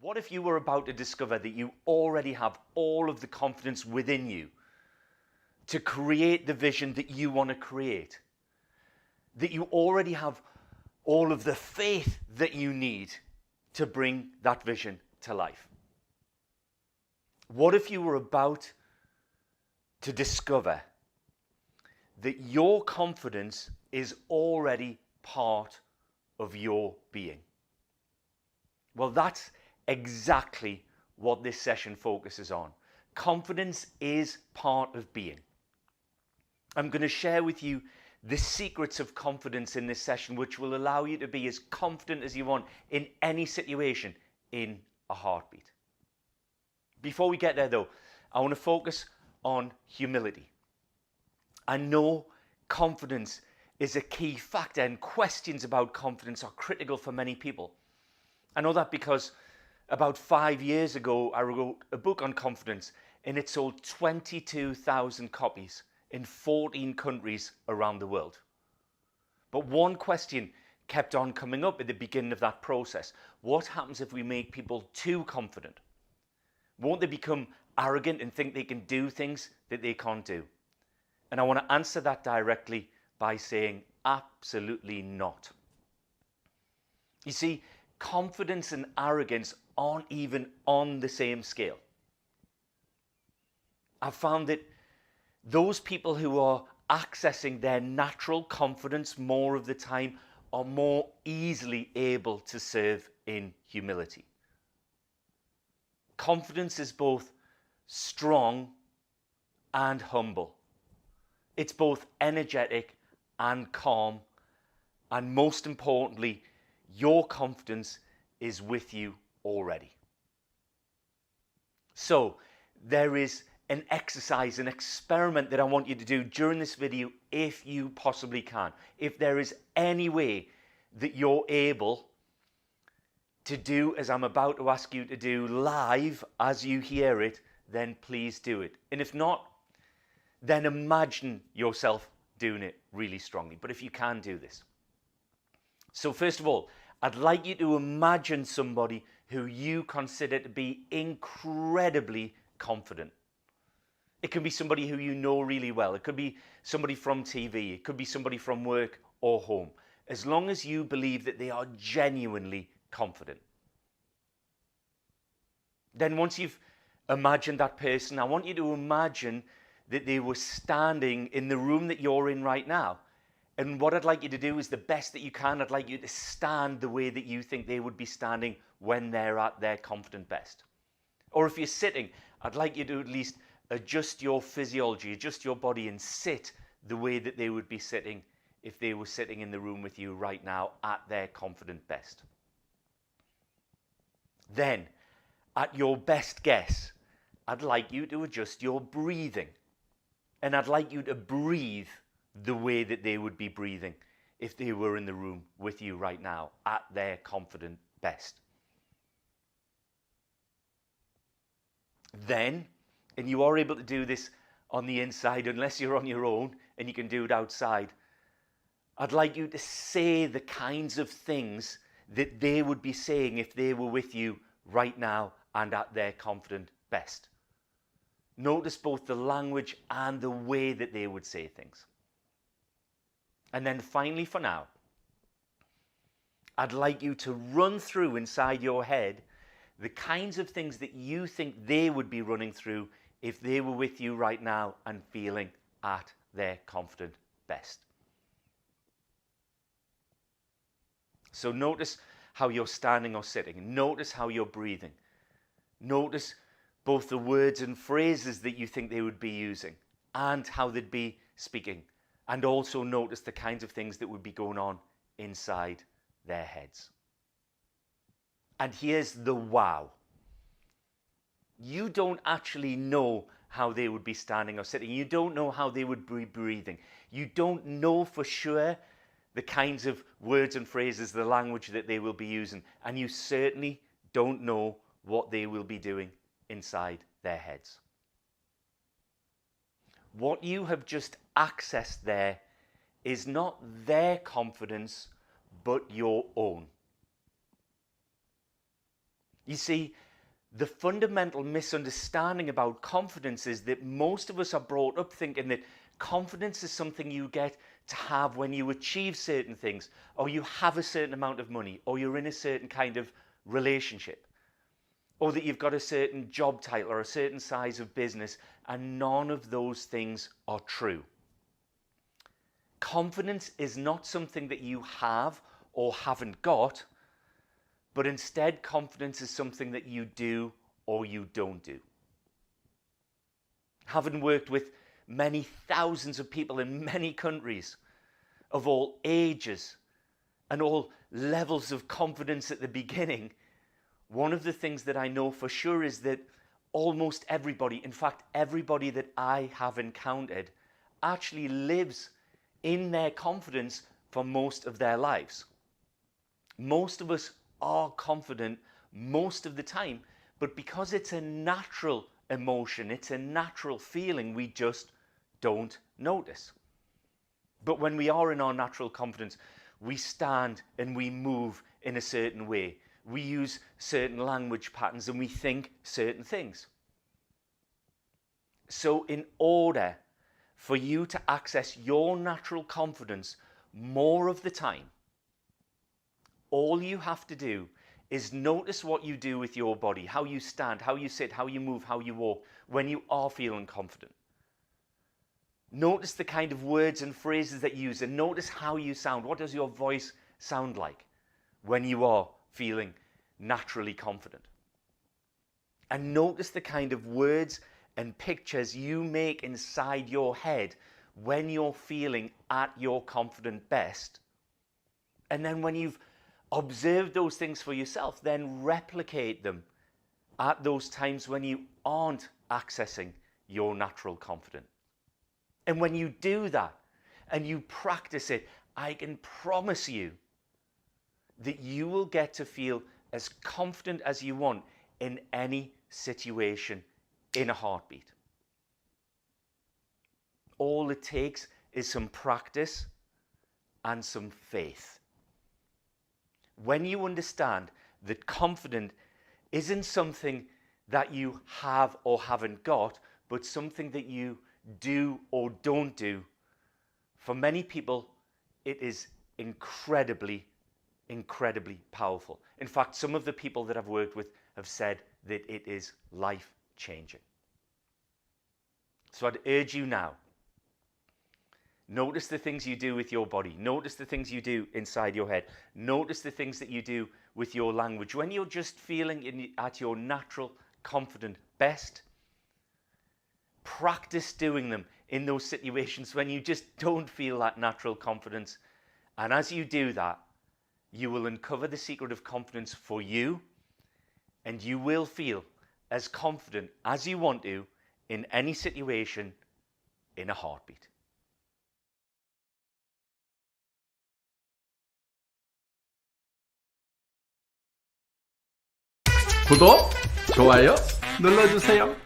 What if you were about to discover that you already have all of the confidence within you to create the vision that you want to create? That you already have all of the faith that you need to bring that vision to life? What if you were about to discover that your confidence is already part of your being? Well, that's exactly what this session focuses on. Confidence is part of being. I'm going to share with you the secrets of confidence in this session, which will allow you to be as confident as you want in any situation in a heartbeat. Before we get there though, I want to focus on humility. I know confidence is a key factor, and questions about confidence are critical for many people. I know that because about 5 years ago, I wrote a book on confidence, and it sold 22,000 copies in 14 countries around the world. But one question kept on coming up at the beginning of that process. What happens if we make people too confident? Won't they become arrogant and think they can do things that they can't do? And I want to answer that directly by saying absolutely not. You see, confidence and arrogance aren't even on the same scale. I've found that those people who are accessing their natural confidence more of the time are more easily able to serve in humility. Confidence is both strong and humble. It's both energetic and calm. And most importantly, your confidence is with you already. So there is an exercise, an experiment that I want you to do during this video if you possibly can. If there is any way that you're able to do as I'm about to ask you to do live as you hear it, then please do it. And if not, then imagine yourself doing it really strongly. But if you can, do this. So first of all, I'd like you to imagine somebody who you consider to be incredibly confident. It can be somebody who you know really well. It could be somebody from TV. It could be somebody from work or home. As long as you believe that they are genuinely confident. Then once you've imagined that person, I want you to imagine that they were standing in the room that you're in right now. And what I'd like you to do is the best that you can. I'd like you to stand the way that you think they would be standing when they're at their confident best. Or if you're sitting, I'd like you to at least adjust your physiology, adjust your body and sit the way that they would be sitting if they were sitting in the room with you right now at their confident best. Then, at your best guess, I'd like you to adjust your breathing. And I'd like you to breathe the way that they would be breathing if they were in the room with you right now at their confident best. Then, and you are able to do this on the inside unless you're on your own and you can do it outside, I'd like you to say the kinds of things that they would be saying if they were with you right now and at their confident best. Notice both the language and the way that they would say things. And then finally, for now, I'd like you to run through inside your head the kinds of things that you think they would be running through if they were with you right now and feeling at their confident best. So notice how you're standing or sitting. Notice how you're breathing. Notice both the words and phrases that you think they would be using and how they'd be speaking. And also notice the kinds of things that would be going on inside their heads. And here's the wow. You don't actually know how they would be standing or sitting. You don't know how they would be breathing. You don't know for sure the kinds of words and phrases, the language that they will be using. And you certainly don't know what they will be doing inside their heads. What you have just accessed there is not their confidence, but your own. You see, the fundamental misunderstanding about confidence is that most of us are brought up thinking that confidence is something you get to have when you achieve certain things, or you have a certain amount of money, or you're in a certain kind of relationship, or that you've got a certain job title or a certain size of business, and none of those things are true. Confidence is not something that you have or haven't got, but instead confidence is something that you do or you don't do. Having worked with many thousands of people in many countries of all ages and all levels of confidence at the beginning, one of the things that I know for sure is that almost everybody, in fact, everybody that I have encountered, actually lives in their confidence for most of their lives. Most of us are confident most of the time, but because it's a natural emotion, it's a natural feeling, we just don't notice. But when we are in our natural confidence, we stand and we move in a certain way. We use certain language patterns and we think certain things. So in order for you to access your natural confidence more of the time, all you have to do is notice what you do with your body, how you stand, how you sit, how you move, how you walk when you are feeling confident. Notice the kind of words and phrases that you use, and notice how you sound. What does your voice sound like when you are feeling naturally confident? And notice the kind of words and pictures you make inside your head when you're feeling at your confident best. And then when you've observed those things for yourself, then replicate them at those times when you aren't accessing your natural confidence. And when you do that and you practice it, I can promise you that you will get to feel as confident as you want in any situation in a heartbeat. All it takes is some practice and some faith. When you understand that confidence isn't something that you have or haven't got, but something that you do or don't do, for many people, it is incredibly, incredibly powerful. In fact, some of the people that I've worked with have said that it is life-changing. So I'd urge you now, notice the things you do with your body. Notice the things you do inside your head. Notice the things that you do with your language. When you're just feeling at your natural, confident best, practice doing them in those situations when you just don't feel that natural confidence. And as you do that, you will uncover the secret of confidence for you, and you will feel as confident as you want to in any situation in a heartbeat. 구독, 좋아요 눌러주세요.